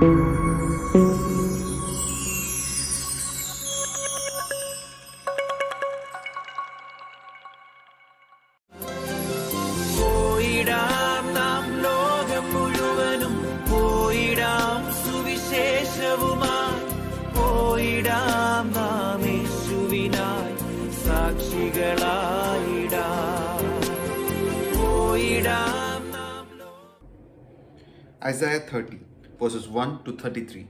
പോയിടാം നാം ലോകം മുഴുവനും പോയിടാം സുവിശേഷവുമായി പോയിടാം നാം യേശുവിനായി സാക്ഷികളായിടാം പോയിടാം നാം Isaiah 30, verses 1 to 33.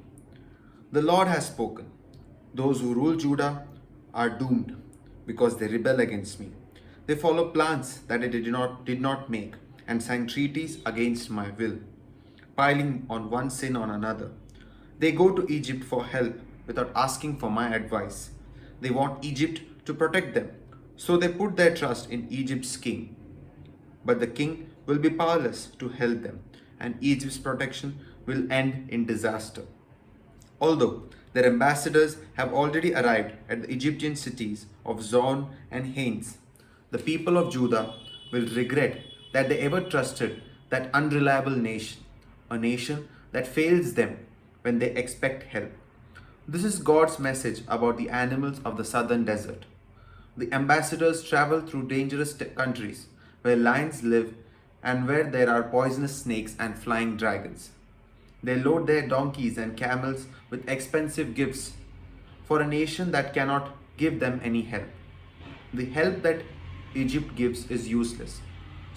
The Lord has spoken. Those who rule Judah are doomed because they rebel against me. They follow plans that I did not make and sign treaties against my will, piling on one sin on another. They go to Egypt for help without asking for my advice. They want Egypt to protect them, so they put their trust in Egypt's king. But the king will be powerless to help them, and Egypt's protection will end in disaster. Although their ambassadors have already arrived at the Egyptian cities of Zon and Hanes, the people of Judah will regret that they ever trusted that unreliable nation, a nation that fails them when they expect help. This is God's message about the animals of the southern desert. The ambassadors travel through dangerous countries where lions live and where there are poisonous snakes and flying dragons. They load their donkeys and camels with expensive gifts for a nation that cannot give them any help. The help that Egypt gives is useless,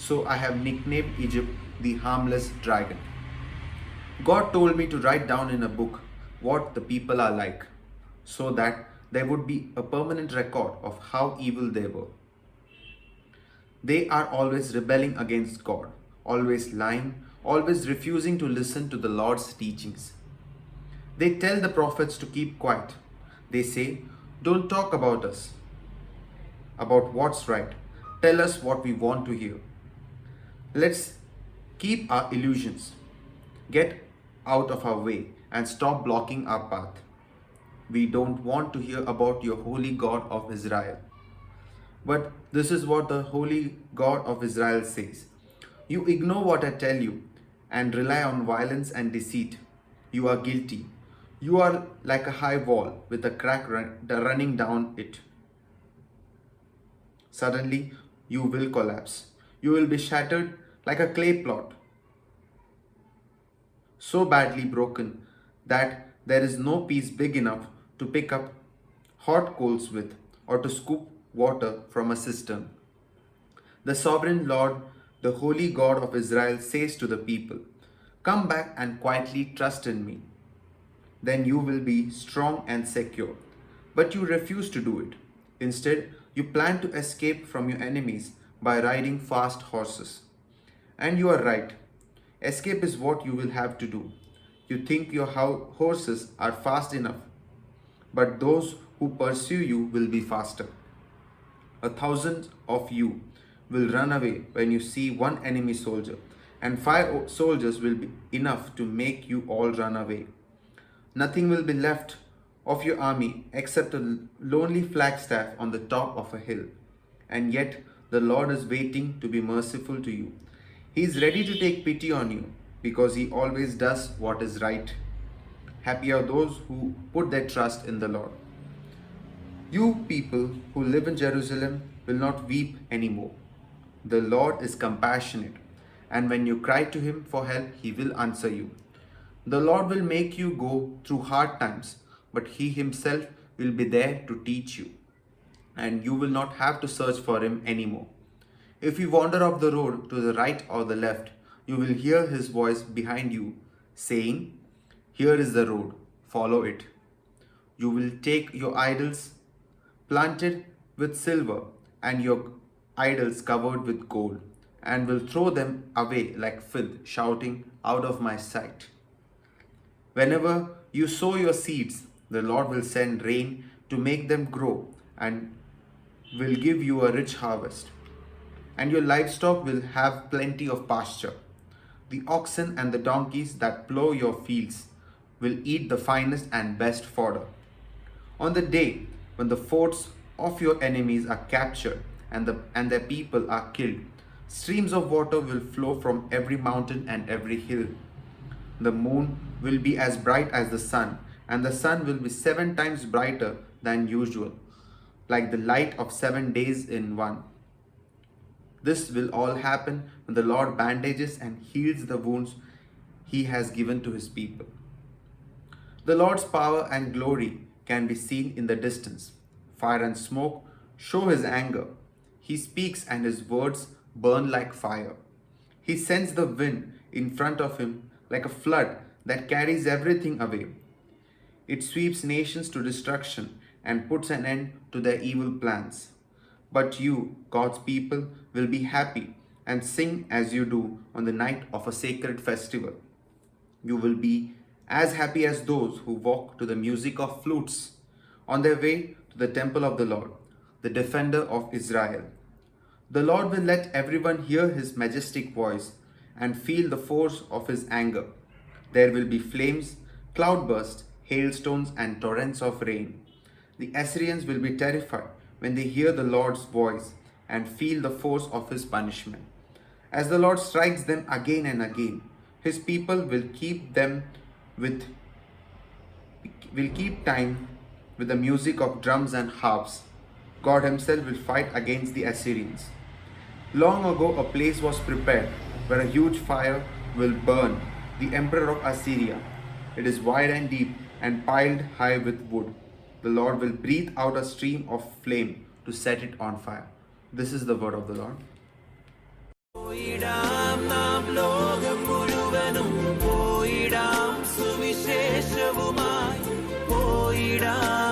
so I have nicknamed Egypt the harmless dragon. God told me to write down in a book what the people are like, so that there would be a permanent record of how evil they were. They are always rebelling against God, always lying, always refusing to listen to the Lord's teachings. They tell the prophets to keep quiet. They say, "Don't talk about us, about what's right. Tell us what we want to hear. Let's keep our illusions, get out of our way, and stop blocking our path. We don't want to hear about your holy God of Israel." But this is what the holy God of Israel says. You ignore what I tell you and rely on violence and deceit. You are guilty. You are like a high wall with a crack running down it. Suddenly, you will collapse. You will be shattered like a clay pot, so badly broken that there is no piece big enough to pick up hot coals with or to scoop water from a cistern. The sovereign Lord, the holy God of Israel, says to the people, "Come back and quietly trust in me. Then you will be strong and secure." But you refuse to do it. Instead, you plan to escape from your enemies by riding fast horses. And you are right. Escape is what you will have to do. You think your horses are fast enough, but those who pursue you will be faster. 1,000 of you will run away when you see one enemy soldier, and 5 soldiers will be enough to make you all run away. Nothing will be left of your army except a lonely flagstaff on the top of a hill. And yet the Lord is waiting to be merciful to you. He is ready to take pity on you because he always does what is right. Happy are those who put their trust in the Lord. You people who live in Jerusalem will not weep anymore. The Lord is compassionate, and when you cry to him for help, he will answer you. The Lord will make you go through hard times, but he himself will be there to teach you, and you will not have to search for him anymore. If you wander off the road to the right or the left, you will hear his voice behind you saying, "Here is the road, follow it." You will take your idols planted with silver and your idols covered with gold, and will throw them away like filth, shouting, "Out of my sight." Whenever you sow your seeds, the Lord will send rain to make them grow and will give you a rich harvest. And your livestock will have plenty of pasture. The oxen and the donkeys that plow your fields will eat the finest and best fodder. On the day when the forts of your enemies are captured and their people are killed, streams of water will flow from every mountain and every hill. The moon will be as bright as the sun, and the sun will be 7 times brighter than usual, like the light of 7 days in one. This will all happen when the Lord bandages and heals the wounds he has given to his people. The Lord's power and glory can be seen in the distance. Fire and smoke show his anger. He speaks and his words burn like fire. He sends the wind in front of him like a flood that carries everything away. It sweeps nations to destruction and puts an end to their evil plans. But you, God's people, will be happy and sing as you do on the night of a sacred festival. You will be as happy as those who walk to the music of flutes on their way to the temple of the Lord, the defender of Israel. The Lord will let everyone hear his majestic voice and feel the force of his anger. There will be flames, cloudbursts, hailstones, and torrents of rain. The Assyrians will be terrified when they hear the Lord's voice and feel the force of his punishment. As the Lord strikes them again and again, his people will keep time with the music of drums and harps. God himself will fight against the Assyrians. Long ago, a place was prepared where a huge fire will burn the emperor of Assyria. It is wide and deep and piled high with wood. The Lord will breathe out a stream of flame to set it on fire. This is the word of the Lord. പോയിടാം നാം ലോകം മുഴുവനും പോയിടാം സുവിശേഷവുമായി പോയിടാം